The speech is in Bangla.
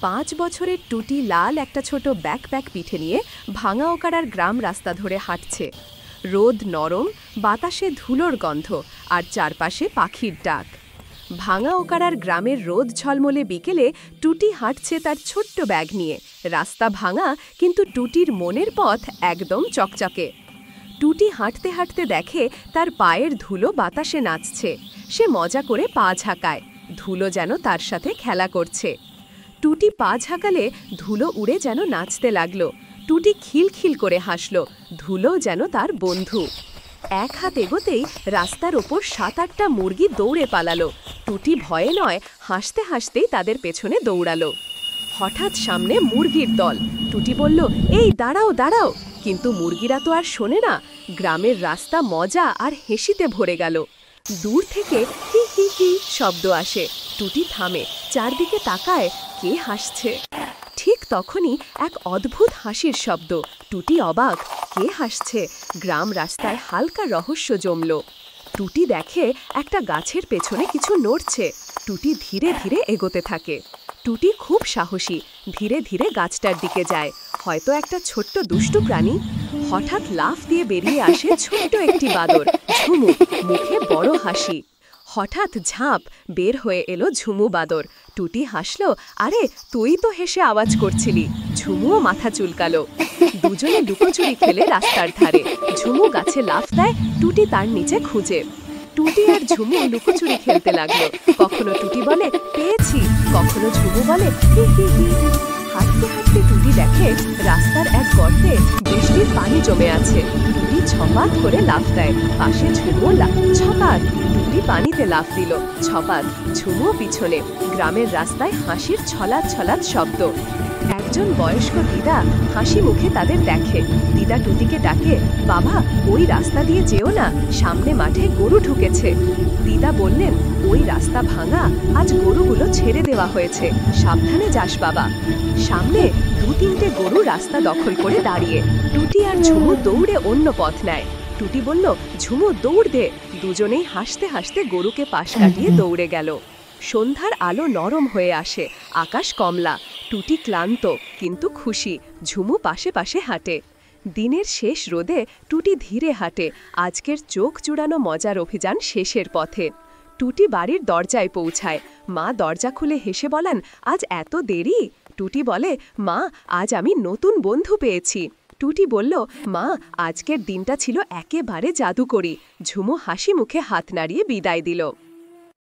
5 বছরের টুটি লাল একটা ছোট ব্যাকপ্যাক পিঠে নিয়ে ভাঙা ওকাড়ার গ্রাম রাস্তা ধরে হাঁটছে। রোদ নরম, বাতাসে ধুলোর গন্ধ, আর চারপাশে পাখির ডাক। ভাঙা ওকাড়ার গ্রামের রোদ ঝলমলে বিকেলে টুটি হাঁটছে তার ছোট্ট ব্যাগ নিয়ে। রাস্তা ভাঙা, কিন্তু টুটির মনের পথ একদম চকচকে। টুটি হাঁটতে হাঁটতে দেখে তার পায়ের ধুলো বাতাসে নাচছে। সে মজা করে পা ঝাঁকায়, ধুলো যেন তার সাথে খেলা করছে। টুটি পা ঝাঁকালে ধুলো উড়ে যেন নাচতে লাগলো। টুটি খিলখিল করে হাসল, ধুলো যেন তার বন্ধু। এক হাত এগোতেই রাস্তার ওপর 7-8টা মুরগি দৌড়ে পালালো। টুটি ভয়ে নয়, হাসতে হাসতেই তাদের পেছনে দৌড়ালো। হঠাৎ সামনে মুরগির দল। টুটি বলল, এই দাঁড়াও দাঁড়াও, কিন্তু মুরগিরা তো আর শোনে না। গ্রামের রাস্তা মজা আর হেসিতে ভরে গেল। দূর থেকে হি হি হি শব্দ আসে। টুটি থামে, চারদিকে তাকায়, কে হাসছে। ঠিক তখনই এক অদ্ভুত হাসির শব্দ। টুটি অবাক, কে হাসছে? গ্রাম রাস্তায় হালকা রহস্য জমল। টুটি দেখে একটা গাছের পেছনে কিছু নড়ছে। টুটি ধীরে ধীরে এগোতে থাকে। টুটি খুব সাহসী, ধীরে ধীরে গাছটার দিকে যায়। হয়তো একটা ছোট্ট দুষ্টু প্রাণী। হঠাৎ লাফ দিয়ে বেরিয়ে আসে ছোট্ট একটি বাদর, ঝুমু, মুখে বড় হাসি। হঠাৎ ঝাঁপ, বের হয়ে এলো ঝুমু বাদর। টুটি হাসল, আরে তুই তো হেসে আওয়াজ করছিলি। ঝুমুও মাথা চুলকালো। দুজনে লুকোচুরি খেলে রাস্তার ধারে। ঝুমু গাছে লাফ দেয়, টুটি তার নিচে খুঁজে। টুটি আর ঝুমু লুকোচুরি খেলতে লাগলো। কখনো টুটি বলে, পেয়েছি, কখনো ঝুমু বলে, হি হি হি। হাঁটতে হাঁটতে টুটি দেখে রাস্তার এক গর্তে বৃষ্টির পানি জমে আছে। টুটি ছপাত করে লাফ দেয়, পাশে ঝুমুও ছপাত। টুটি পানিতে লাফ দিল, ছপাত। ঝুমুও পিছনে। গ্রামের রাস্তায় হাসির ছলাৎ ছলাৎ শব্দ। একজন বয়স্ক দিদা হাসি মুখে তাদের দেখে। দিদা টুটিকে ডাকে, বাবা ওই রাস্তা দিয়ে যেও না, সামনে মাঠে গরু ঢুকেছে। দিদা বললেন, ওই রাস্তা ভাঙা, আজ গরুগুলো ছেড়ে দেওয়া হয়েছে, সাবধানে যাস বাবা। সামনে 2-3টে গরু রাস্তা দখল করে দাঁড়িয়ে। টুটি আর ঝুমু দৌড়ে অন্য পথ নেয়। টুটি বলল, ঝুমু দৌড় দে। দুজনেই হাসতে হাসতে গরুকে পাশ কাটিয়ে দৌড়ে গেল। সন্ধ্যার আলো নরম হয়ে আসে, আকাশ কমলা। টুটি ক্লান্ত কিন্তু খুশি। ঝুমু পাশে পাশে হাঁটে। দিনের শেষ রোদে টুটি ধীরে হাঁটে। আজকের চোখ জুড়ানো মজার অভিযান শেষের পথে। টুটি বাড়ির দরজায় পৌঁছায়। মা দরজা খুলে হেসে বলেন, আজ এত দেরি? টুটি বলে, মা আজ আমি নতুন বন্ধু পেয়েছি। টুটি বলল, মা আজকের দিনটা ছিল একেবারে জাদুকরি। ঝুমু হাসি মুখে হাত নাড়িয়ে বিদায় দিল।